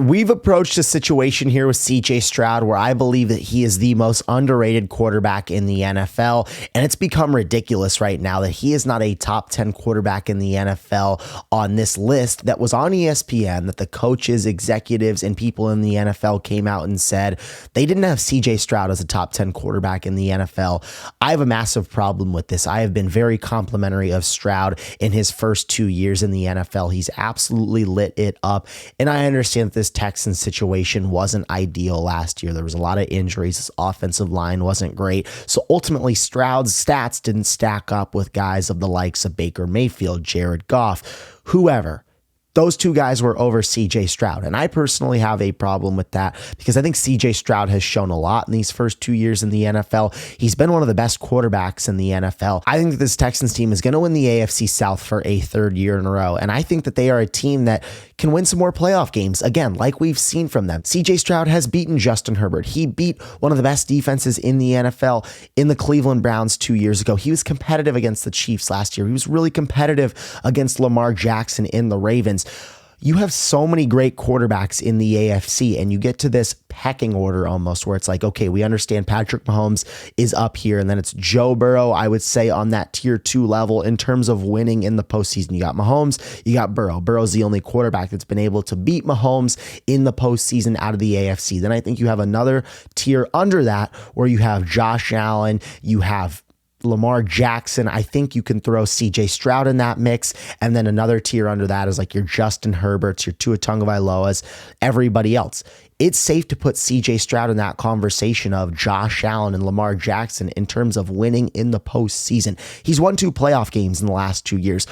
We've approached a situation here with CJ Stroud where I believe that he is the most underrated quarterback in the NFL, and it's become ridiculous right now that he is not a top 10 quarterback in the NFL on this list that was on ESPN, that the coaches, executives, and people in the NFL came out and said they didn't have CJ Stroud as a top 10 quarterback in the NFL. I have a massive problem with this. I have been very complimentary of Stroud in his first 2 years in the NFL. He's absolutely lit it up, and I understand that this Texans situation wasn't ideal last year. There was a lot of injuries. His offensive line wasn't great. So ultimately, Stroud's stats didn't stack up with guys of the likes of Baker Mayfield, Jared Goff, whoever. Those two guys were over CJ Stroud. And I personally have a problem with that because I think CJ Stroud has shown a lot in these first 2 years in the NFL. He's been one of the best quarterbacks in the NFL. I think that this Texans team is going to win the AFC South for a third year in a row. And I think that they are a team that can win some more playoff games. Again, like we've seen from them. CJ Stroud has beaten Justin Herbert. He beat one of the best defenses in the NFL in the Cleveland Browns 2 years ago. He was competitive against the Chiefs last year. He was really competitive against Lamar Jackson in the Ravens. You have so many great quarterbacks in the AFC, and you get to this pecking order almost where it's like, okay, we understand Patrick Mahomes is up here, and then it's Joe Burrow, I would say, on that tier 2 level in terms of winning in the postseason. You got Mahomes, you got Burrow. Burrow's the only quarterback that's been able to beat Mahomes in the postseason out of the AFC. Then I think you have another tier under that where you have Josh Allen, you have Lamar Jackson. I think you can throw CJ Stroud in that mix. And then another tier under that is like your Justin Herberts, your Tua Tagovailoas, everybody else. It's safe to put CJ Stroud in that conversation of Josh Allen and Lamar Jackson in terms of winning in the postseason. He's won 2 playoff games in the last 2 years.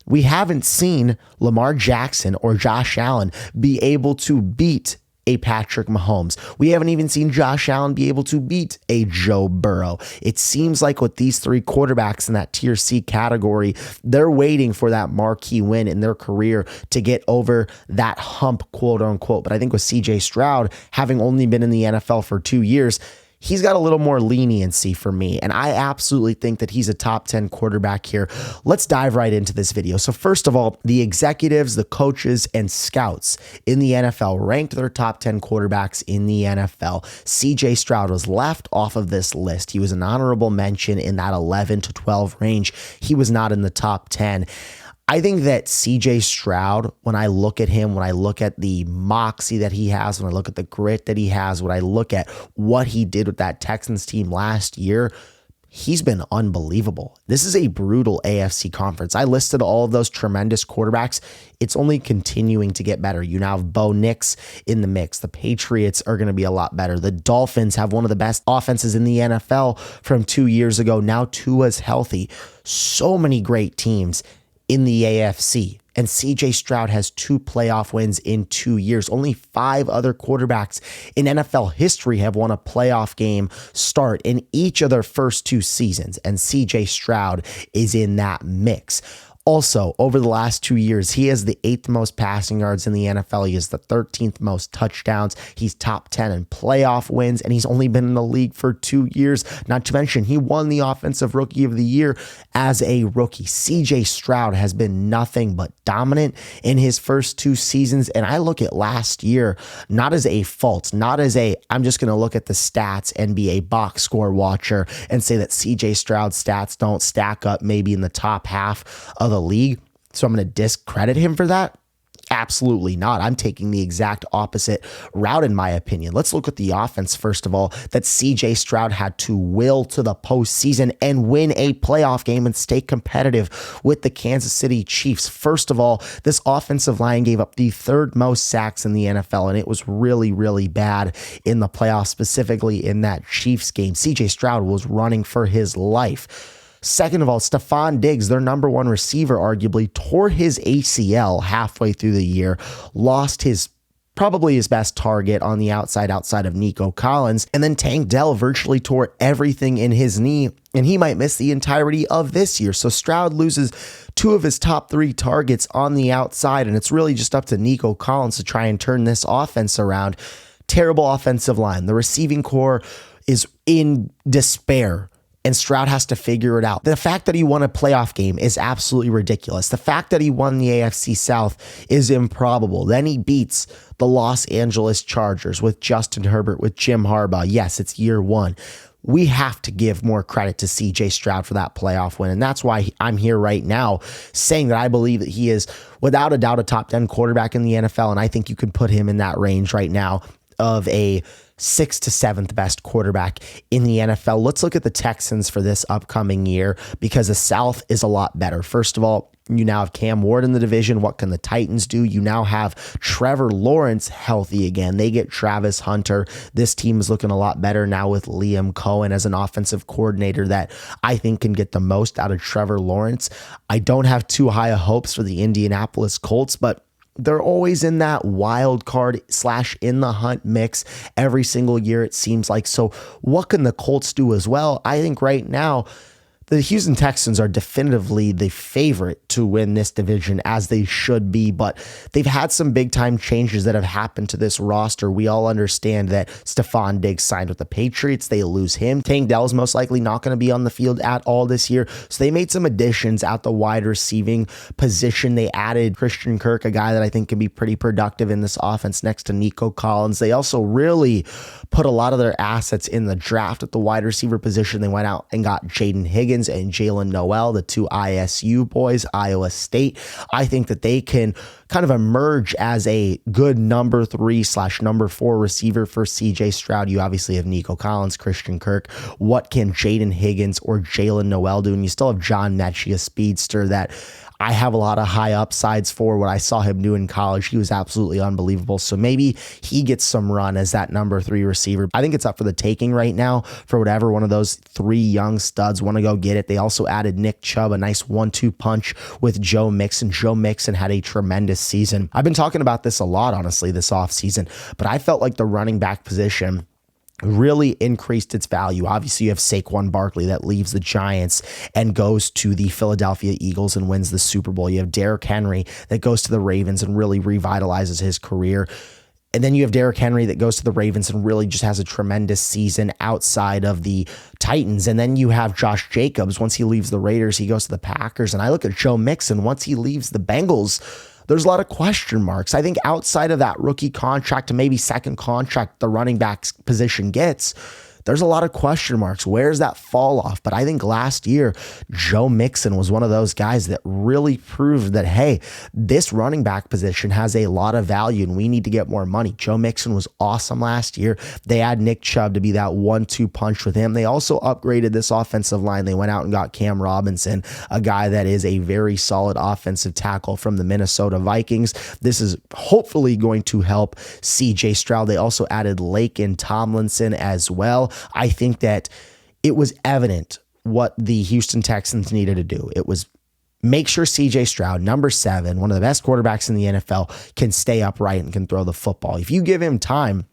We haven't seen Lamar Jackson or Josh Allen be able to beat a Patrick Mahomes. We haven't even seen Josh Allen be able to beat a Joe Burrow. It seems like with these 3 quarterbacks in that tier C category, they're waiting for that marquee win in their career to get over that hump, quote unquote. But I think with CJ Stroud, having only been in the NFL for 2 years, he's got a little more leniency for me, and I absolutely think that he's a top 10 quarterback here. Let's dive right into this video. So first of all, the executives, the coaches, and scouts in the NFL ranked their top 10 quarterbacks in the NFL. CJ Stroud was left off of this list. He was an honorable mention in that 11 to 12 range. He was not in the top 10. I think that CJ Stroud, when I look at him, when I look at the moxie that he has, when I look at the grit that he has, when I look at what he did with that Texans team last year, he's been unbelievable. This is a brutal AFC conference. I listed all of those tremendous quarterbacks. It's only continuing to get better. You now have Bo Nix in the mix. The Patriots are going to be a lot better. The Dolphins have one of the best offenses in the NFL from 2 years ago. Now Tua's healthy. So many great teams in the AFC. And CJ Stroud has 2 playoff wins in 2 years. Only 5 other quarterbacks in NFL history have won a playoff game start in each of their first 2 seasons. And CJ Stroud is in that mix. Also, over the last 2 years, he has the 8th most passing yards in the NFL. He has the 13th most touchdowns. He's top 10 in playoff wins, and he's only been in the league for 2 years. Not to mention, he won the Offensive Rookie of the Year as a rookie. CJ Stroud has been nothing but dominant in his first 2 seasons, and I look at last year not as a fault, not as a, I'm just going to look at the stats and be a box score watcher and say that CJ Stroud's stats don't stack up maybe in the top half of the league, so I'm going to discredit him for that. Absolutely not. I'm taking the exact opposite route in my opinion. Let's look at the offense first of all that CJ Stroud had to will to the postseason and win a playoff game and stay competitive with the Kansas City Chiefs. First of all, this offensive line gave up the 3rd most sacks in the NFL, and it was really, really bad in the playoffs, specifically in that Chiefs game. CJ Stroud was running for his life. Second of all, Stephon Diggs, their number 1 receiver, arguably tore his ACL halfway through the year, lost probably his best target on the outside of Nico Collins, and then Tank Dell virtually tore everything in his knee, and he might miss the entirety of this year. So Stroud loses 2 of his top 3 targets on the outside, and it's really just up to Nico Collins to try and turn this offense around. Terrible offensive line. The receiving core is in despair. and Stroud has to figure it out. The fact that he won a playoff game is absolutely ridiculous. The fact that he won the AFC South is improbable. Then he beats the Los Angeles Chargers with Justin Herbert, with Jim Harbaugh. Yes, it's year one. We have to give more credit to CJ Stroud for that playoff win. And that's why I'm here right now saying that I believe that he is without a doubt a top 10 quarterback in the NFL. And I think you can put him in that range right now of a 6th to 7th best quarterback in the NFL. Let's look at the Texans for this upcoming year because the South is a lot better. First of all, you now have Cam Ward in the division. What can the Titans do? You now have Trevor Lawrence healthy again. They get Travis Hunter. This team is looking a lot better now with Liam Cohen as an offensive coordinator that I think can get the most out of Trevor Lawrence. I don't have too high of hopes for the Indianapolis Colts, but they're always in that wild card / in the hunt mix every single year, it seems like. So what can the Colts do as well? I think right now, the Houston Texans are definitively the favorite to win this division, as they should be, but they've had some big-time changes that have happened to this roster. We all understand that Stephon Diggs signed with the Patriots. They lose him. Tank Dell's most likely not going to be on the field at all this year, so they made some additions at the wide receiving position. They added Christian Kirk, a guy that I think can be pretty productive in this offense next to Nico Collins. They also really put a lot of their assets in the draft at the wide receiver position. They went out and got Jaden Higgins and Jalen Noel, the two ISU boys, Iowa State. I think that they can kind of emerge as a good number 3 / number 4 receiver for CJ Stroud. You obviously have Nico Collins, Christian Kirk. What can Jaden Higgins or Jalen Noel do? And you still have John Mechie, a speedster that I have a lot of high upsides for. What I saw him do in college, he was absolutely unbelievable. So maybe he gets some run as that number 3 receiver. I think it's up for the taking right now for whatever one of those 3 young studs want to go get it. They also added Nick Chubb, a nice 1-2 punch with Joe Mixon. Joe Mixon had a tremendous season. I've been talking about this a lot, honestly, this offseason, but I felt like the running back position really increased its value. Obviously, you have Saquon Barkley that leaves the Giants and goes to the Philadelphia Eagles and wins the Super Bowl. You have Derrick Henry that goes to the Ravens and really revitalizes his career. And then you have Derrick Henry that goes to the Ravens and really just has a tremendous season outside of the Titans. And then you have Josh Jacobs. Once he leaves the Raiders, he goes to the Packers. And I look at Joe Mixon. Once he leaves the Bengals, there's a lot of question marks. I think outside of that rookie contract and maybe second contract the running back position gets, there's a lot of question marks. Where's that fall off? But I think last year, Joe Mixon was one of those guys that really proved that, hey, this running back position has a lot of value and we need to get more money. Joe Mixon was awesome last year. They had Nick Chubb to be that 1-2 punch with him. They also upgraded this offensive line. They went out and got Cam Robinson, a guy that is a very solid offensive tackle from the Minnesota Vikings. This is hopefully going to help CJ Stroud. They also added Laken Tomlinson as well. I think that it was evident what the Houston Texans needed to do. It was make sure CJ Stroud, number 7, one of the best quarterbacks in the NFL, can stay upright and can throw the football. If you give him time,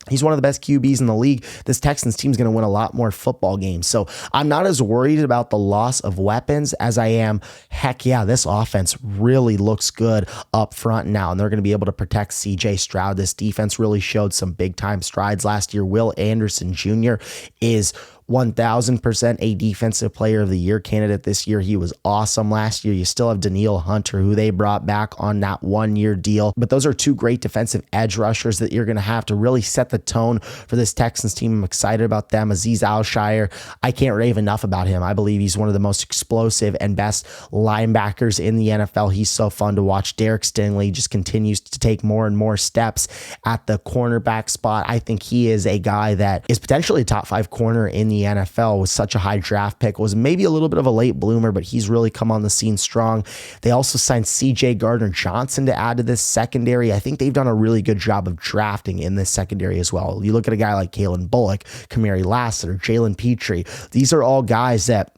he's one of the best QBs in the league. This Texans team is going to win a lot more football games. So I'm not as worried about the loss of weapons as I am, heck yeah, this offense really looks good up front now, and they're going to be able to protect CJ Stroud. This defense really showed some big time strides last year. Will Anderson Jr. is 1,000% a defensive player of the year candidate this year. He was awesome last year. You still have Danielle Hunter, who they brought back on that 1-year deal. But those are 2 great defensive edge rushers that you're going to have to really set the tone for this Texans team. I'm excited about them. Azeez Al-Shire, I can't rave enough about him. I believe he's one of the most explosive and best linebackers in the NFL. He's so fun to watch. Derek Stingley just continues to take more and more steps at the cornerback spot. I think he is a guy that is potentially a top 5 corner in the NFL with such a high draft pick. Was maybe a little bit of a late bloomer, but he's really come on the scene strong. They also signed CJ Gardner-Johnson to add to this secondary. I think they've done a really good job of drafting in this secondary as well. You look at a guy like Kalen Bullock, Kamari Lassiter, Jalen Petrie. These are all guys that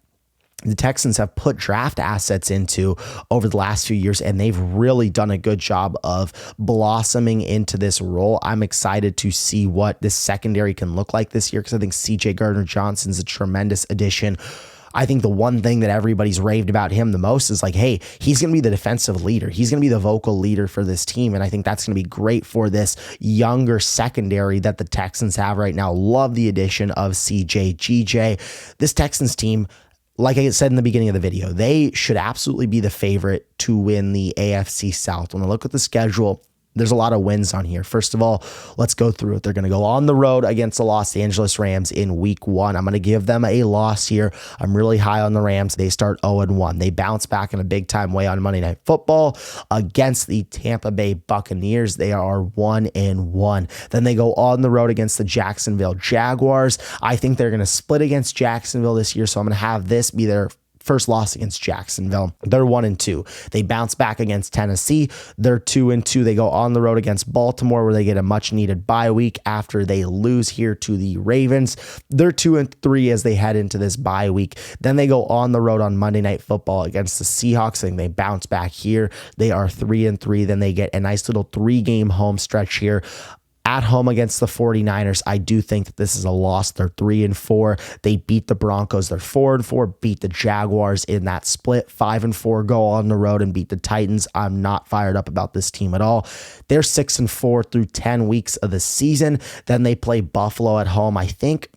the Texans have put draft assets into over the last few years, and they've really done a good job of blossoming into this role. I'm excited to see what this secondary can look like this year because I think CJ Gardner-Johnson's a tremendous addition. I think the one thing that everybody's raved about him the most is like, hey, he's going to be the defensive leader. He's going to be the vocal leader for this team. And I think that's going to be great for this younger secondary that the Texans have right now. Love the addition of CJ, GJ. This Texans team, like I said in the beginning of the video, they should absolutely be the favorite to win the AFC South. When I look at the schedule, there's a lot of wins on here. First of all, let's go through it. They're going to go on the road against the Los Angeles Rams in week 1. I'm going to give them a loss here. I'm really high on the Rams. They start 0-1. They bounce back in a big time way on Monday Night Football against the Tampa Bay Buccaneers. They are 1-1. Then they go on the road against the Jacksonville Jaguars. I think they're going to split against Jacksonville this year, so I'm going to have this be their first loss against Jacksonville. They're 1-2. They bounce back against Tennessee. They're 2-2. They go on the road against Baltimore, where they get a much needed bye week after they lose here to the Ravens. They're 2-3 as they head into this bye week. Then they go on the road on Monday Night Football against the Seahawks, and they bounce back here. They are 3-3. Then they get a nice little 3-game home stretch here. At home against the 49ers, I do think that this is a loss. They're 3-4. They beat the Broncos. They're 4-4. Beat the Jaguars in that split. 5-4. Go on the road and beat the Titans. I'm not fired up about this team at all. They're 6-4 through 10 weeks of the season. Then they play Buffalo at home. I think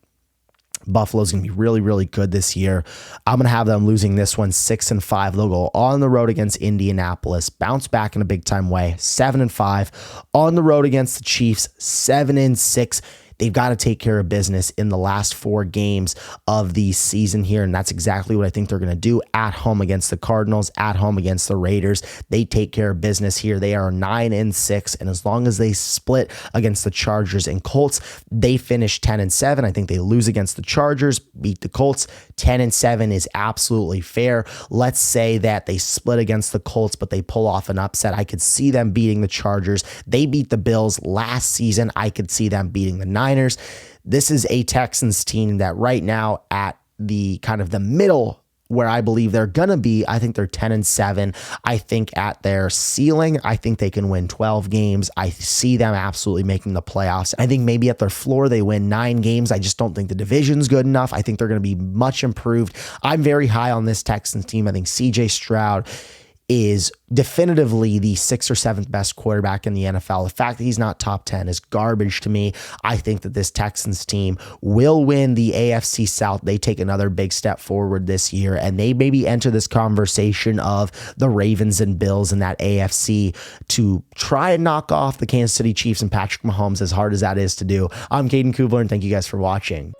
Buffalo's going to be really, really good this year. I'm going to have them losing this one 6-5. They'll go on the road against Indianapolis, bounce back in a big time way, 7-5. On the road against the Chiefs, 7-6. They've got to take care of business in the last 4 games of the season here, and that's exactly what I think they're going to do. At home against the Cardinals, at home against the Raiders, they take care of business here. They are 9-6, and as long as they split against the Chargers and Colts, they finish 10-7. I think they lose against the Chargers, beat the Colts. 10-7 is absolutely fair. Let's say that they split against the Colts, but they pull off an upset. I could see them beating the Chargers. They beat the Bills last season. I could see them beating the Niners. This is a Texans team that right now at the kind of the middle where I believe they're going to be, I think they're 10-7. I think at their ceiling, I think they can win 12 games. I see them absolutely making the playoffs. I think maybe at their floor, they win 9 games. I just don't think the division's good enough. I think they're going to be much improved. I'm very high on this Texans team. I think CJ Stroud is definitively the 6th or 7th best quarterback in the NFL. The fact that he's not top 10 is garbage to me. I think that this Texans team will win the AFC South. They take another big step forward this year, and they maybe enter this conversation of the Ravens and Bills in that AFC to try and knock off the Kansas City Chiefs and Patrick Mahomes, as hard as that is to do. I'm Caden Kubler, and thank you guys for watching.